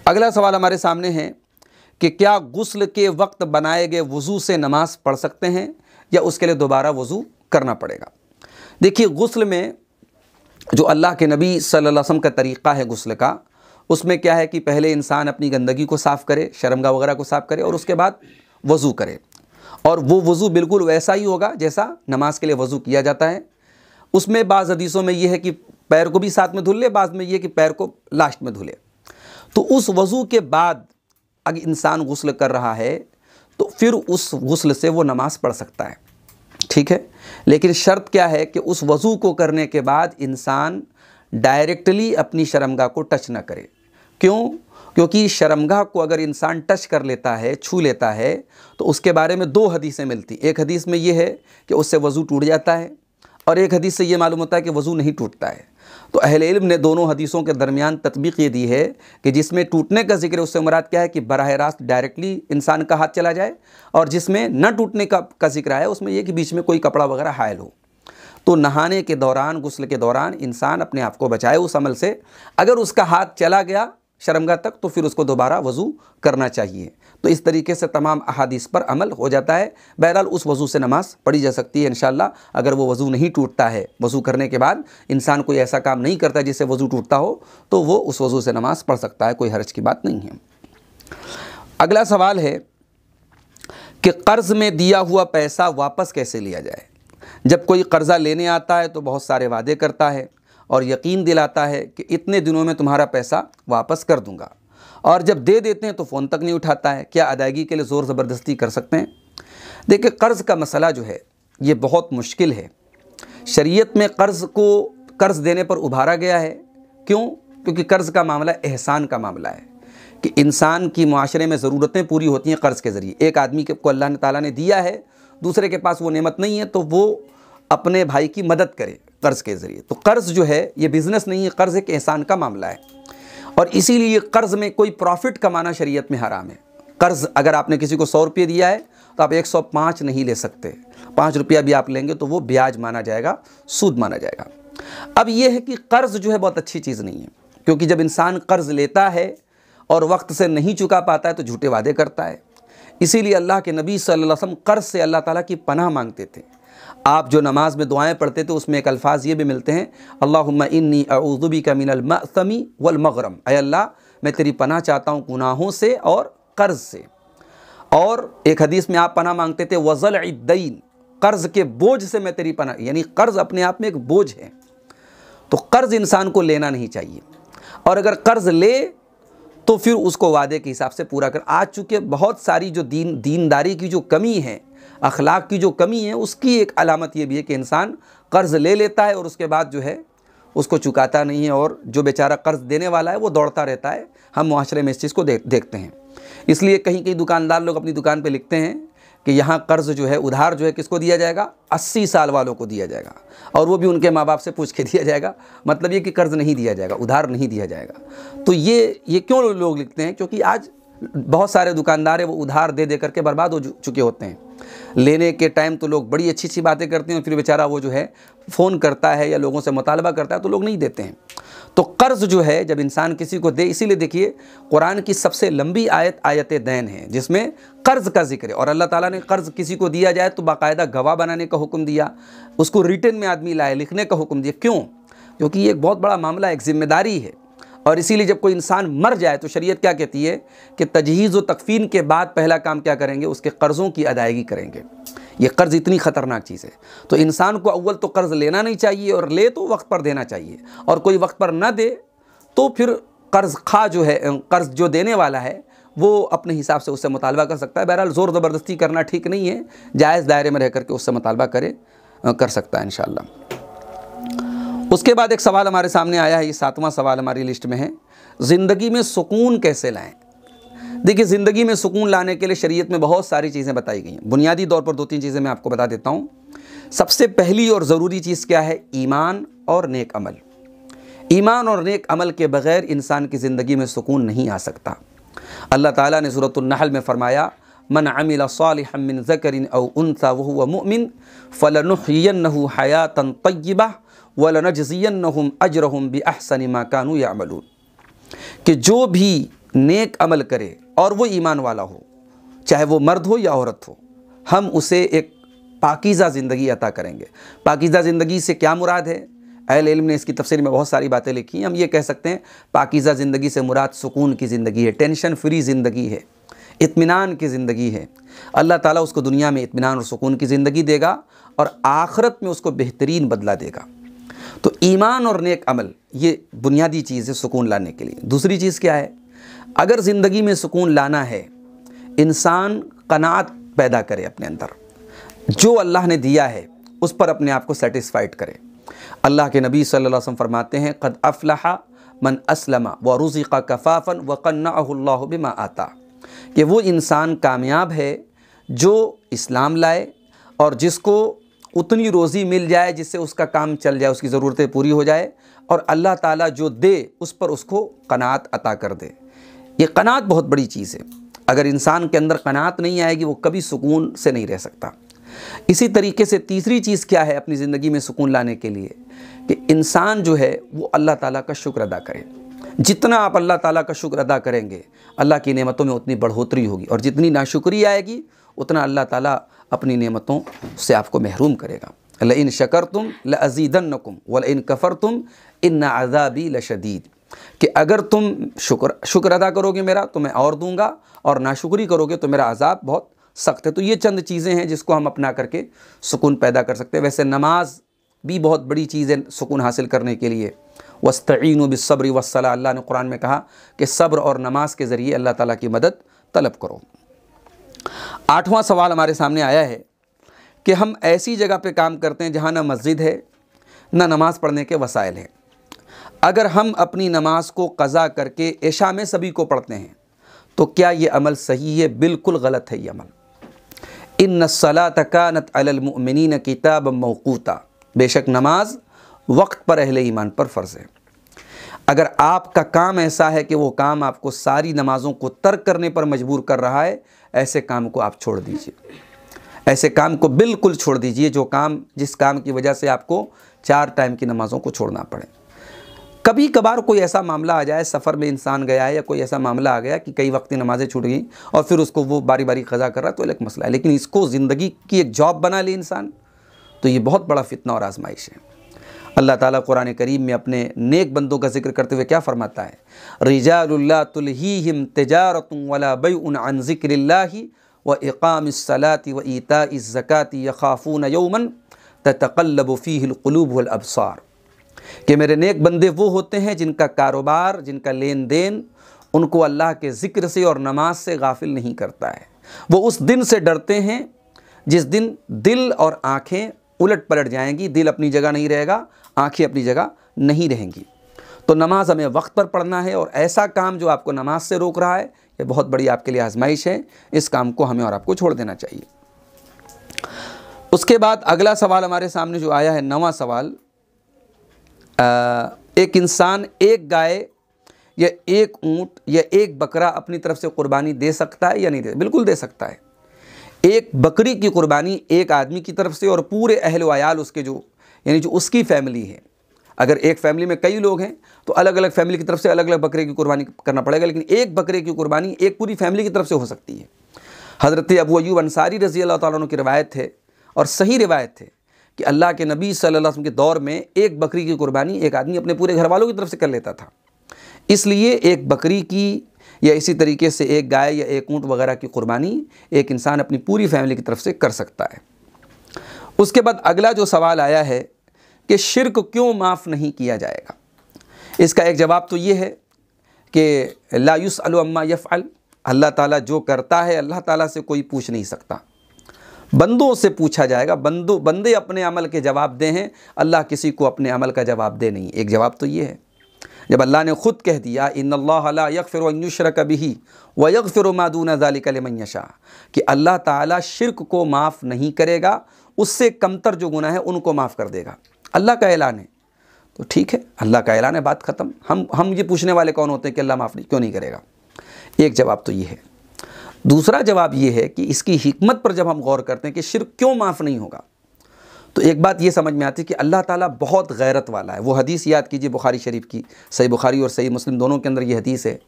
अगला सवाल हमारे सामने है कि क्या गुस्ल के वक्त बनाए गए वज़ू से नमाज पढ़ सकते हैं या उसके लिए दोबारा वज़ू करना पड़ेगा। देखिए, गुस्ल में जो अल्लाह के नबी सल्लल्लाहु अलैहि वसल्लम का तरीक़ा है गुस्ल का, उसमें क्या है कि पहले इंसान अपनी गंदगी को साफ़ करे, शर्मगाह वगैरह को साफ़ करे और उसके बाद वज़ू करे, और वो वज़ू बिल्कुल वैसा ही होगा जैसा नमाज के लिए वज़ू किया जाता है। उसमें बाज़ हदीसों में ये है कि पैर को भी साथ में धुल ले, बाद में ये कि पैर को लास्ट में धुले। तो उस वज़ू के बाद अगर इंसान गुस्ल कर रहा है तो फिर उस गुस्ल से वो नमाज़ पढ़ सकता है, ठीक है। लेकिन शर्त क्या है कि उस वज़ू को करने के बाद इंसान डायरेक्टली अपनी शर्मगाह को टच ना करे। क्यों? क्योंकि शर्मगाह को अगर इंसान टच कर लेता है, छू लेता है, तो उसके बारे में दो हदीसें मिलती। एक हदीस में ये है कि उससे वज़ू टूट जाता है, और एक हदीस से ये मालूम होता है कि वज़ू नहीं टूटता है। तो अहले इल्म ने दोनों हदीसों के दरमियान तत्बीक ये दी है कि जिसमें टूटने का जिक्र है उससे मुराद क्या है कि बराह रास्त डायरेक्टली इंसान का हाथ चला जाए, और जिसमें न टूटने का जिक्र है उसमें यह कि बीच में कोई कपड़ा वगैरह हायल हो। तो नहाने के दौरान, गुस्ल के दौरान इंसान अपने आप को बचाए उस अमल से। अगर उसका हाथ चला गया शर्मगाह तक तो फिर उसको दोबारा वज़ू करना चाहिए। तो इस तरीके से तमाम अहादीस पर अमल हो जाता है। बहरहाल उस वज़ू से नमाज़ पढ़ी जा सकती है इंशाअल्लाह। अगर वो वज़ू नहीं टूटता है, वज़ू करने के बाद इंसान कोई ऐसा काम नहीं करता जिससे वज़ू टूटता हो, तो वो उस वज़ू से नमाज़ पढ़ सकता है, कोई हर्ज की बात नहीं है। अगला सवाल है कि कर्ज़ में दिया हुआ पैसा वापस कैसे लिया जाए। जब कोई कर्ज़ा लेने आता है तो बहुत सारे वादे करता है और यकीन दिलाता है कि इतने दिनों में तुम्हारा पैसा वापस कर दूंगा, और जब दे देते हैं तो फ़ोन तक नहीं उठाता है। क्या अदायगी के लिए ज़ोर ज़बरदस्ती कर सकते हैं? देखिए, कर्ज़ का मसला जो है ये बहुत मुश्किल है। शरीयत में कर्ज़ को कर्ज़ देने पर उभारा गया है। क्यों? क्योंकि कर्ज़ का मामला एहसान का मामला है कि इंसान की माशरे में ज़रूरतें पूरी होती हैं कर्ज़ के ज़रिए। एक आदमी को अल्लाह ताला ने दिया है, दूसरे के पास वो नेमत नहीं है, तो वो अपने भाई की मदद करे कर्ज़ के ज़रिए। तो कर्ज़ जो है ये बिज़नेस नहीं है, कर्ज़ एक एहसान का मामला है, और इसीलिए कर्ज़ में कोई प्रॉफिट कमाना शरीयत में हराम है। कर्ज़ अगर आपने किसी को 100 रुपये दिया है तो आप 105 नहीं ले सकते। 5 रुपया भी आप लेंगे तो वो ब्याज माना जाएगा, सूद माना जाएगा। अब ये है कि कर्ज़ जो है बहुत अच्छी चीज़ नहीं है, क्योंकि जब इंसान कर्ज़ लेता है और वक्त से नहीं चुका पाता है तो झूठे वादे करता है। इसीलिए अल्लाह के नबी सल्लल्लाहु अलैहि वसल्लम कर्ज़ से अल्लाह ताला की पनाह मांगते थे। आप जो नमाज में दुआएं पढ़ते थे उसमें एक अल्फाज ये भी मिलते हैं, अल्लाहुम्मा इन्नी अऊज़ु बिका मिनल मअसमी वल मग़रम। ऐ अल्लाह, मैं तेरी पनाह चाहता हूँ गुनाहों से और कर्ज़ से। और एक हदीस में आप पनाह मांगते थे वज़ल इद्दैन, कर्ज़ के बोझ से मैं तेरी पनाह, यानी कर्ज़ अपने आप में एक बोझ है। तो कर्ज़ इंसान को लेना नहीं चाहिए, और अगर कर्ज़ ले तो फिर उसको वादे के हिसाब से पूरा कर। आज चूँकि बहुत सारी जो दीनदारी की जो कमी है, अखलाक की जो कमी है, उसकी एक अलामत ये भी है कि इंसान कर्ज़ ले लेता है और उसके बाद जो है उसको चुकाता नहीं है, और जो बेचारा कर्ज़ देने वाला है वो दौड़ता रहता है। हम मुआशरे में इस चीज़ को देखते हैं। इसलिए कहीं कहीं दुकानदार लोग अपनी दुकान पे लिखते हैं कि यहाँ कर्ज़ जो है, उधार जो है किसको दिया जाएगा? 80 साल वालों को दिया जाएगा, और वो भी उनके माँ बाप से पूछ के दिया जाएगा। मतलब ये कि कर्ज़ नहीं दिया जाएगा, उधार नहीं दिया जाएगा। तो ये क्यों लोग लिखते हैं? क्योंकि आज बहुत सारे दुकानदार हैं वो उधार दे करके बर्बाद हो चुके होते हैं। लेने के टाइम तो लोग बड़ी अच्छी अच्छी बातें करते हैं, फिर बेचारा वो जो है फ़ोन करता है या लोगों से मुतालबा करता है तो लोग नहीं देते हैं। तो कर्ज़ जो है जब इंसान किसी को दे, इसीलिए देखिए कुरान की सबसे लंबी आयत दैन है जिसमें कर्ज़ का जिक्र है, और अल्लाह ताला ने कर्ज़ किसी को दिया जाए तो बाकायदा गवाह बनाने का हुक्म दिया, उसको रिटन में आदमी लाए, लिखने का हुक्म दिया। क्यों? क्योंकि ये एक बहुत बड़ा मामला, एक ज़िम्मेदारी है। और इसीलिए जब कोई इंसान मर जाए तो शरीयत क्या कहती है कि तजहीज़ व तकफ़ीन के बाद पहला काम क्या करेंगे? उसके कर्ज़ों की अदायगी करेंगे। ये कर्ज़ इतनी ख़तरनाक चीज़ है, तो इंसान को अव्वल तो कर्ज़ लेना नहीं चाहिए, और ले तो वक्त पर देना चाहिए, और कोई वक्त पर न दे तो फिर कर्ज़ खा जो है, कर्ज़ जो देने वाला है वो अपने हिसाब से उससे मुतालबा कर सकता है। बहरहाल ज़ोर ज़बरदस्ती करना ठीक नहीं है, जायज़ दायरे में रह करके उससे मुतालबा कर सकता है इंशाअल्लाह। उसके बाद एक सवाल हमारे सामने आया है, ये 7वां सवाल हमारी लिस्ट में है, ज़िंदगी में सुकून कैसे लाएं। देखिए, ज़िंदगी में सुकून लाने के लिए शरीयत में बहुत सारी चीज़ें बताई गई हैं। बुनियादी तौर पर 2-3 चीज़ें मैं आपको बता देता हूँ। सबसे पहली और ज़रूरी चीज़ क्या है? ईमान और नेक अमल। ईमान और नेक अमल के बग़ैर इंसान की ज़िंदगी में सुकून नहीं आ सकता। अल्लाह ताला ने सूरतुन नहल में फ़रमाया, मन अमिल सालिहन मिन ज़करिन औ उन्सा वहुव मुमिन फलनुहयिन्नहु हयातन तय्यबह वलनजज़ियन्नहुम अजरहुम बिअहसनि मा कानू यअमलून। कि जो भी नेक अमल करे और वो ईमान वाला हो, चाहे वो मर्द हो या औरत हो, हम उसे एक पाकीज़ा ज़िंदगी अता करेंगे। पाकीज़ा ज़िंदगी से क्या मुराद है? अहले इल्म ने इसकी तफसीर में बहुत सारी बातें लिखी हैं। हम ये कह सकते हैं पाकीज़ा ज़िंदगी से मुराद सुकून की ज़िंदगी है, टेंशन फ्री ज़िंदगी है, इत्मीनान की ज़िंदगी है। अल्लाह ताला उसको दुनिया में इत्मीनान और सुकून की ज़िंदगी देगा और आखिरत में उसको बेहतरीन बदला देगा। तो ईमान और नेक अमल ये बुनियादी चीज़ है सुकून लाने के लिए। दूसरी चीज़ क्या है? अगर ज़िंदगी में सुकून लाना है, इंसान कनात पैदा करे अपने अंदर, जो अल्लाह ने दिया है उस पर अपने आप को सेटिस्फाइड करे। अल्लाह के नबी सल्लल्लाहु अलैहि वसल्लम फरमाते हैं, क़द अफ़लहा मन अस्लमा व रुज़िक़ कफ़ाफ़न व क़न्नअहु अल्लाहु बिमा आता, कि वो इंसान कामयाब है जो इस्लाम लाए और जिसको उतनी रोज़ी मिल जाए जिससे उसका काम चल जाए, उसकी ज़रूरतें पूरी हो जाए, और अल्लाह ताला जो दे उस पर उसको कनात अता कर दे। ये कनात बहुत बड़ी चीज़ है। अगर इंसान के अंदर कनात नहीं आएगी वो कभी सुकून से नहीं रह सकता। इसी तरीके से तीसरी चीज़ क्या है अपनी ज़िंदगी में सुकून लाने के लिए? कि इंसान जो है वो अल्लाह ताला का शुक्र अदा करे। जितना आप अल्लाह ताला का शुक्र अदा करेंगे, अल्लाह की नेमतों में उतनी बढ़ोतरी होगी, और जितनी नाशुक्री आएगी उतना अल्लाह ताला अपनी नेमतों से आपको महरूम करेगा। लइन शकरतुम लअज़ीदन्नकुम वलइन कफ़रतुम इन्न अज़ाबी लशदीद, कि अगर तुम शुक्र अदा करोगे मेरा तो मैं और दूंगा, और नाशुक्री करोगे तो मेरा अज़ाब बहुत सख्त है। तो ये चंद चीज़ें हैं जिसको हम अपना करके सुकून पैदा कर सकते हैं। वैसे नमाज भी बहुत बड़ी चीज़ है सुकून हासिल करने के लिए। वस्तईनु बिस्सब्रि वस्सलाह, अल्लाह ने कुरान में कहा कि सब्र और नमाज के ज़रिए अल्लाह ताला की मदद तलब करो। 8वां सवाल हमारे सामने आया है कि हम ऐसी जगह पे काम करते हैं जहाँ ना मस्जिद है ना नमाज़ पढ़ने के वसाइल हैं। अगर हम अपनी नमाज को क़ज़ा करके इशा में सभी को पढ़ते हैं तो क्या ये अमल सही है? बिल्कुल गलत है ये अमल। इन्नस्सलात कानत अलल मुअमिनीन किताबम मौक़ूता, बेशक नमाज वक्त पर अहले ईमान पर फ़र्ज़ है। अगर आपका काम ऐसा है कि वो काम आपको सारी नमाज़ों को तर्क करने पर मजबूर कर रहा है, ऐसे काम को आप छोड़ दीजिए। ऐसे काम को बिल्कुल छोड़ दीजिए जिस काम की वजह से आपको 4 टाइम की नमाज़ों को छोड़ना पड़े। कभी कभार कोई ऐसा मामला आ जाए, सफ़र में इंसान गया है या कोई ऐसा मामला आ गया कि कई वक्त नमाज़ें छूट गई और फिर उसको वो बारी बारी क़ज़ा कर रहा है, तो अलग मसला है। लेकिन इसको ज़िंदगी की एक जॉब बना ले इंसान, तो ये बहुत बड़ा फितना और आजमाइश है। अल्लाह ताला कुरान करीम में अपने नेक बंदों का जिक्र करते हुए क्या फरमाता है? रिजालुल्ला तुल्हीहिम तिजारतुन वला बैउन अन ज़िक्रिल्लाहि व इक़ामिस्सलाति व ईताइज़ ज़काति यख़ाफ़ून यौमन ततक़ल्लबु फ़ीहिल क़ुलूब वल अबसार, कि मेरे नेक बंदे वो होते हैं जिनका कारोबार, जिनका लेन देन उनको अल्लाह के ज़िक्र से और नमाज से गाफिल नहीं करता है। वो उस दिन से डरते हैं जिस दिन दिल और आँखें उलट पलट जाएंगी। दिल अपनी जगह नहीं रहेगा, आँखें अपनी जगह नहीं रहेंगी। तो नमाज हमें वक्त पर पढ़ना है, और ऐसा काम जो आपको नमाज से रोक रहा है ये बहुत बड़ी आपके लिए आजमाइश है। इस काम को हमें और आपको छोड़ देना चाहिए। उसके बाद अगला सवाल हमारे सामने जो आया है, 9वां सवाल, एक इंसान एक गाय या एक ऊँट या एक बकरा अपनी तरफ से कुर्बानी दे सकता है या नहीं दे? बिल्कुल दे सकता है। एक बकरी की कुर्बानी एक आदमी की तरफ से और पूरे अहल वायाल उसके जो उसकी फैमिली है। अगर एक फैमिली में कई लोग हैं तो अलग अलग फैमिली की तरफ से अलग अलग बकरे की कुर्बानी करना पड़ेगा, लेकिन एक बकरे की कुर्बानी एक पूरी फैमिली की तरफ से हो सकती है। हज़रत अबू अय्यूब अंसारी रज़ी अल्लाह ताला अन्हु की रिवायत है, और सही रिवायत है, कि अल्लाह के नबी सल्लल्लाहु अलैहि वसल्लम के दौर में एक बकरी की कुर्बानी एक आदमी अपने पूरे घर वालों की तरफ से कर लेता था। इसलिए एक बकरी की या इसी तरीके से एक गाय या एक ऊँट वगैरह की कुर्बानी एक इंसान अपनी पूरी फैमिली की तरफ से कर सकता है। उसके बाद अगला जो सवाल आया है कि शिर्क क्यों माफ़ नहीं किया जाएगा? इसका एक जवाब तो ये है कि ला युसअलु अम्मा यफ़अल, अल्लाह ताला जो करता है अल्लाह ताला से कोई पूछ नहीं सकता, बंदों से पूछा जाएगा। बंदे अपने अमल के जवाब दे हैं, अल्लाह किसी को अपने अमल का जवाब दे नहीं। एक जवाब तो ये है, जब अल्लाह ने ख़ुद कह दिया इन्नल्लाह ला यग़फ़िरु अन युश्रक बिही व यग़फ़िरु मा दूना ज़ालिका लिमन यशा, कि अल्लाह ताला शिर्क को माफ़ नहीं करेगा, उससे कमतर जो गुनाह है उनको माफ़ कर देगा। अल्लाह का ऐलान है, तो ठीक है, अल्लाह का ऐलान है, बात ख़त्म। हम ये पूछने वाले कौन होते हैं कि अल्लाह माफ़ क्यों नहीं करेगा? एक जवाब तो ये है। दूसरा जवाब ये है कि इसकी हिकमत पर जब हम गौर करते हैं कि शिर्क क्यों माफ़ नहीं होगा, तो एक बात ये समझ में आती है कि अल्लाह ताला बहुत गैरत वाला है। वो हदीस याद कीजिए बुखारी शरीफ की, सही बुखारी और सही मुस्लिम दोनों के अंदर ये हदीस है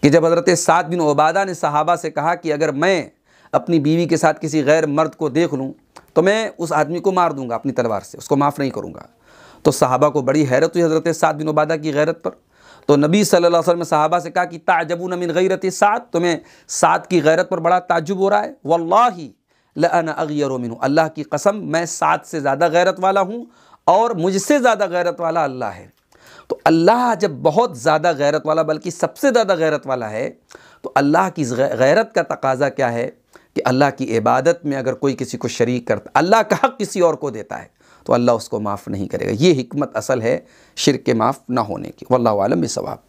कि जब हज़रत साद बिन उबादा ने सहाबा से कहा कि अगर मैं अपनी बीवी के साथ किसी गैर मर्द को देख लूँ तो मैं उस आदमी को मार दूंगा अपनी तलवार से, उसको माफ़ नहीं करूँगा। तो सहाबा को बड़ी हैरत हुई हज़रत साद बिन उबादा की गैरत पर। तो नबी सल्लल्लाहु अलैहि वसल्लम ने सहाबा से कहा कि ताजबून मिन गैरत साद, तुम्हें साद की गैरत पर बड़ा ताज्जुब हो रहा है। वल्लाही लअना अग़यरु मिन्हु, अल्लाह की कसम मैं साद से ज़्यादा गैरत वाला हूँ और मुझसे ज़्यादा गैरत वाला अल्लाह है। तो अल्लाह जब बहुत ज़्यादा गैरत वाला, बल्कि सबसे ज़्यादा गैरत वाला है, तो अल्लाह की गैरत का तकाज़ा क्या है कि अल्लाह की इबादत में अगर कोई किसी को शरीक करता, अल्लाह का हक़ किसी और को देता है, तो अल्लाह उसको माफ़ नहीं करेगा। ये हिकमत असल है शिर्क के माफ़ ना होने की। वल्लाहु आलम बिस्सवाब।